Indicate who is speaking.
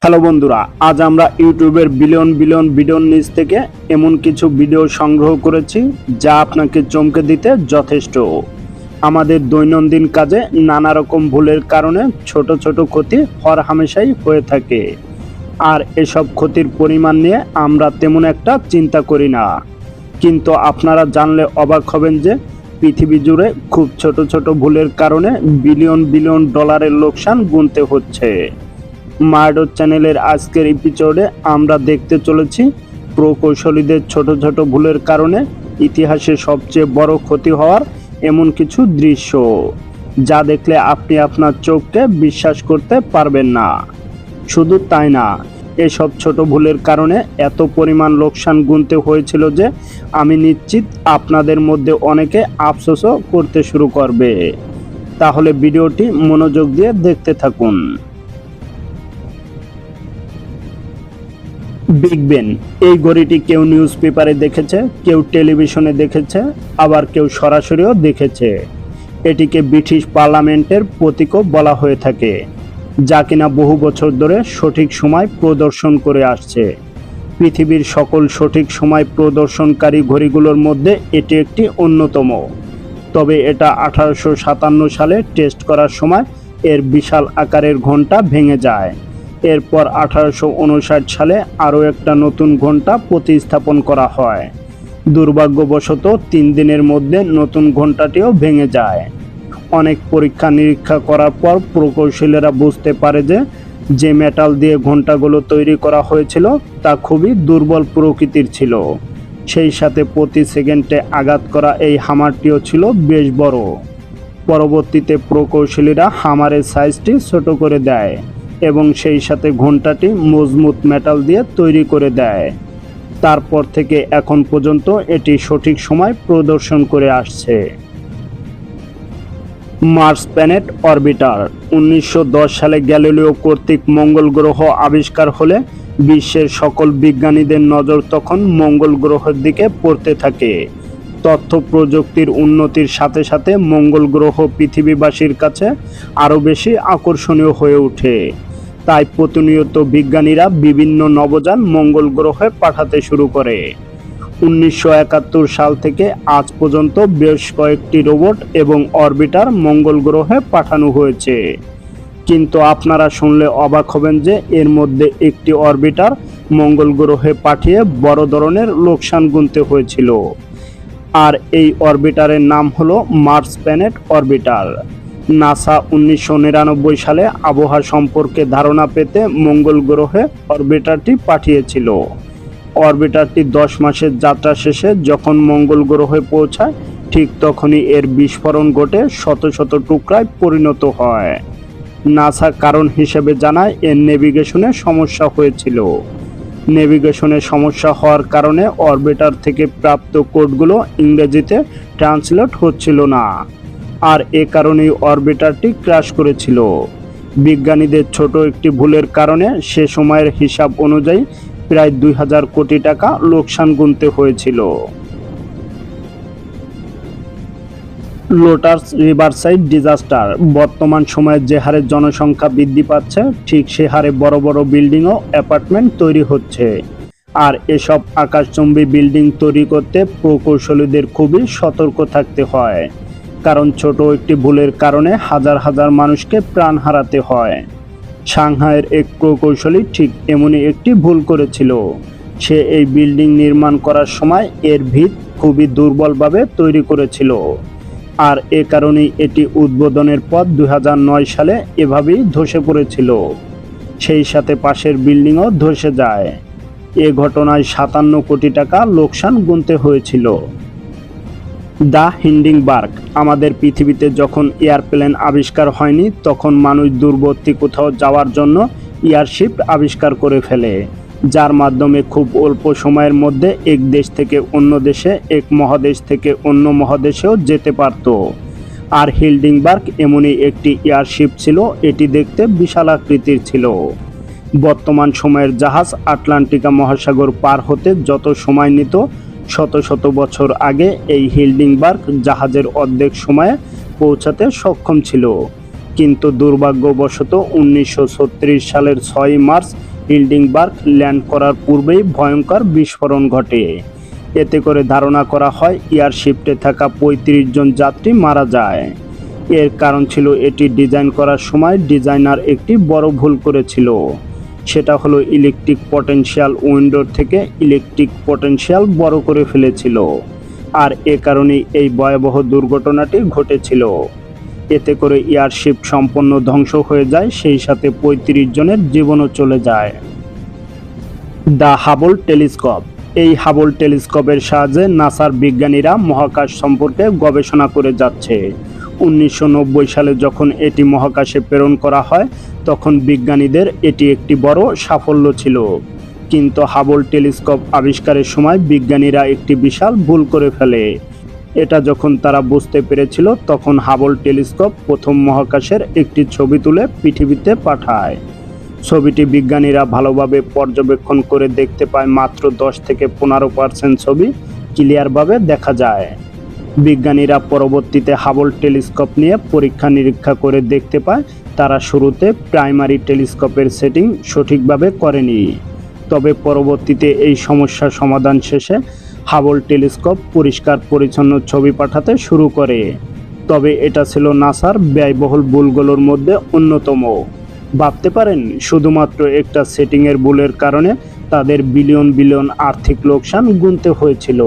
Speaker 1: Hello বন্ধুরা, আজ আমরা ইউটিউবের বিলিয়ন বিলিয়ন ভিডিওর নিচ থেকে এমন কিছু ভিডিও সংগ্রহ করেছি যা আপনাকে চমকে দিতে যথেষ্ট। আমাদের দৈনন্দিন কাজে নানা রকম ভুলের কারণে ছোট ছোট ক্ষতি হরহামেশাই হয়ে থাকে, আর এসব ক্ষতির পরিমাণ নিয়ে আমরা তেমন একটা চিন্তা করি না। কিন্তু আপনারা জানলে অবাক হবেন যে পৃথিবী জুড়ে খুব ছোট ছোট ভুলের কারণে বিলিয়ন বিলিয়ন ডলারের লোকসান গুনতে হচ্ছে। মার্ডো চ্যানেলের আজকের এপিসোডে আমরা দেখতে চলেছি প্রকৌশলীদের ছোট ছোট ভুলের কারণে ইতিহাসে সবচেয়ে বড় ক্ষতি হওয়ার এমন কিছু দৃশ্য, যা দেখলে আপনি আপনার চোখকে বিশ্বাস করতে পারবেন না। শুধু তাই না, এসব ছোট ভুলের কারণে এত পরিমাণ লোকসান গুনতে হয়েছিল যে আমি নিশ্চিত আপনাদের মধ্যে অনেকে আফসোসও করতে শুরু করবে। তাহলে ভিডিওটি মনোযোগ দিয়ে দেখতে থাকুন। বিগ বেন, এই ঘড়িটি কেউ নিউজ পেপারে দেখেছে, কেউ টেলিভিশনে দেখেছে, আবার কেউ সরাসরিও দেখেছে। এটিকে ব্রিটিশ পার্লামেন্টের প্রতীকও বলা হয়ে থাকে, যা কিনা বহু বছর ধরে সঠিক সময় প্রদর্শন করে আসছে। পৃথিবীর সকল সঠিক সময় প্রদর্শনকারী ঘড়িগুলোর মধ্যে এটি একটি অন্যতম। তবে এটা 1857 সালে টেস্ট করার সময় এর বিশাল আকারের ঘণ্টা ভেঙে যায়। এরপর 1859 সালে আরও একটা নতুন ঘণ্টা প্রতিস্থাপন করা হয়। দুর্ভাগ্যবশত 3 দিনের মধ্যে নতুন ঘণ্টাটিও ভেঙে যায়। অনেক পরীক্ষা নিরীক্ষা করার পর প্রকৌশলীরা বুঝতে পারে যে মেটাল দিয়ে ঘণ্টাগুলো তৈরি করা হয়েছিল তা খুবই দুর্বল প্রকৃতির ছিল। সেই সাথে প্রতি সেকেন্ডে আঘাত করা এই হামারটিও ছিল বেশ বড়। পরবর্তীতে প্রকৌশলীরা হামারের সাইজটি ছোট করে দেয় এবং সেই সাথে ঘণ্টাটি মজবুত মেটাল দিয়ে তৈরি করে দেয়। তারপর থেকে এখন পর্যন্ত এটি সঠিক সময় প্রদর্শন করে আসছে। মার্স প্ল্যানেট অরবিটার 1910 সালে গ্যালিলিও কর্তৃক মঙ্গল গ্রহ আবিষ্কার হলে বিশ্বের সকল বিজ্ঞানীদের নজর তখন মঙ্গল গ্রহের দিকে পড়তে থাকে। তথ্য প্রযুক্তির উন্নতির সাথে সাথে মঙ্গল গ্রহ পৃথিবীবাসীর কাছে আরও বেশি আকর্ষণীয় হয়ে ওঠে। তাই প্রতিনিয়ত বিজ্ঞানীরা বিভিন্ন নভোযান মঙ্গল গ্রহে পাঠাতে শুরু করে। 1971 সাল থেকে আজ পর্যন্ত বেশ কয়েকটি রোবট এবং অরবিটার মঙ্গল গ্রহে পাঠানো হয়েছে। কিন্তু আপনারা শুনলে অবাক হবেন যে এর মধ্যে একটি অরবিটার মঙ্গল গ্রহে পাঠিয়ে বড় ধরনের লোকসান গুনতে হয়েছিল। আর এই অরবিটারের নাম হলো মার্স প্ল্যানেট অরবিটার। নাসা 1999 সালে আবহাওয়া সম্পর্কে ধারণা পেতে মঙ্গল গ্রহে অরবিটারটি পাঠিয়েছিল। অরবিটারটি 10 মাসের যাত্রা শেষে যখন মঙ্গল গ্রহে পৌঁছায়, ঠিক তখনই এর বিস্ফোরণ ঘটে শত শত টুকরায় পরিণত হয়। নাসা কারণ হিসেবে জানায় এর নেভিগেশনে সমস্যা হয়েছিল। নেভিগেশনে সমস্যা হওয়ার কারণে অরবিটার থেকে প্রাপ্ত কোডগুলো ইংরেজিতে ট্রান্সলেট হচ্ছিল না, আর এ কারণেই অরবিটারটি ক্র্যাশ করেছিল। বিজ্ঞানীদের ছোট একটি ভুলের কারণে সে সময়ের হিসাব অনুযায়ী প্রায় 2000 কোটি টাকা লোকসান গুনতে হয়েছিল। লোটাস রিভারসাইড ডিজাস্টার, বর্তমান সময়ে যে হারে জনসংখ্যা বৃদ্ধি পাচ্ছে ঠিক সে হারে বড় বড় বিল্ডিং ও অ্যাপার্টমেন্ট তৈরি হচ্ছে। আর এসব আকাশচুম্বী বিল্ডিং তৈরি করতে প্রকৌশলীদের খুবই সতর্ক থাকতে হয়, কারণ ছোট একটি ভুলের কারণে হাজার হাজার মানুষকে প্রাণ হারাতে হয়। সাংহাইয়ের এক প্রকৌশলী ঠিক এমনই একটি ভুল করেছিল। সে এই বিল্ডিং নির্মাণ করার সময় এর ভিত খুবই দুর্বলভাবে তৈরি করেছিল, আর এ কারণেই এটি উদ্বোধনের পর 2009 সালে এভাবেই ধসে পড়েছিল। সেই সাথে পাশের বিল্ডিংও ধসে যায়। এ ঘটনায় 57 কোটি টাকা লোকসান গুনতে হয়েছিল। দ্য হিন্ডিংবার্গ, আমাদের পৃথিবীতে যখন এয়ারপ্লেন আবিষ্কার হয়নি তখন মানুষ দূরবর্তী কোথাও যাওয়ার জন্য এয়ারশিপ আবিষ্কার করে ফেলে, যার মাধ্যমে খুব অল্প সময়ের মধ্যে এক দেশ থেকে অন্য দেশে, এক মহাদেশ থেকে অন্য মহাদেশেও যেতে পারত। আর হিন্ডিংবার্গ এমনই একটি এয়ারশিপ ছিল। এটি দেখতে বিশাল আকৃতির ছিল। বর্তমান সময়ের জাহাজ আটলান্টিকা মহাসাগর পার হতে যত সময় নিত, শত শত বছর আগে এই হিন্ডিংবার্গ জাহাজের অর্ধেক সময়ে পৌঁছাতে সক্ষম ছিল। কিন্তু দুর্ভাগ্যবশত 1936 সালের 6 মার্চ হিল্ডিংবার্গ ল্যান্ড করার পূর্বেই ভয়ঙ্কর বিস্ফোরণ ঘটে। এতে করে ধারণা করা হয় এয়ারশিপটে থাকা ৩৫ জন যাত্রী মারা যায়। এর কারণ ছিল এটি ডিজাইন করার সময় ডিজাইনার একটি বড় ভুল করেছিল। সেটা হলো ইলেকট্রিক পটেনশিয়াল উইন্ডোর থেকে ইলেকট্রিক পটেনশিয়াল বড় করে ফেলেছিল, আর এ কারণেই এই ভয়াবহ দুর্ঘটনাটি ঘটেছিল। এতে করে এয়ারশিপ সম্পূর্ণ ধ্বংস হয়ে যায়, সেই সাথে ৩৫ জনের জীবনও চলে যায়। The Hubble telescope. এই হাবল টেলিস্কোপের সাহায্যে নাসার বিজ্ঞানীরা মহাকাশ সম্পর্কে গবেষণা করে যাচ্ছে। 1990 সালে যখন এটি মহাকাশে প্রেরণ করা হয় তখন বিজ্ঞানীদের এটি একটি বড় সাফল্য ছিল। কিন্তু হাবল টেলিস্কোপ আবিষ্কারের সময় বিজ্ঞানীরা একটি বিশাল ভুল করে ফেলে। এটা যখন তারা বুঝতে পেরেছিল তখন হাবল টেলিস্কোপ প্রথম মহাকাশের একটি ছবি তুলে পৃথিবীতে পাঠায়। ছবিটি বিজ্ঞানীরা ভালোভাবে পর্যবেক্ষণ করে দেখতে পায় মাত্র 10 থেকে 15% ছবি ক্লিয়ারভাবে দেখা যায়। বিজ্ঞানীরা পরবর্তীতে হাবল টেলিস্কোপ নিয়ে পরীক্ষা নিরীক্ষা করে দেখতে পায় তারা শুরুতে প্রাইমারি টেলিস্কোপের সেটিং সঠিকভাবে করেনি। তবে পরবর্তীতে এই সমস্যার সমাধান শেষে হাবল টেলিস্কোপ পরিষ্কার পরিচ্ছন্ন ছবি পাঠাতে শুরু করে। তবে এটা ছিল নাসার ব্যয়বহুল ভুলগুলোর মধ্যে অন্যতম। ভাবতে পারেন শুধুমাত্র একটা সেটিংয়ের ভুলের কারণে তাদের বিলিয়ন বিলিয়ন আর্থিক লোকসান গুনতে হয়েছিল।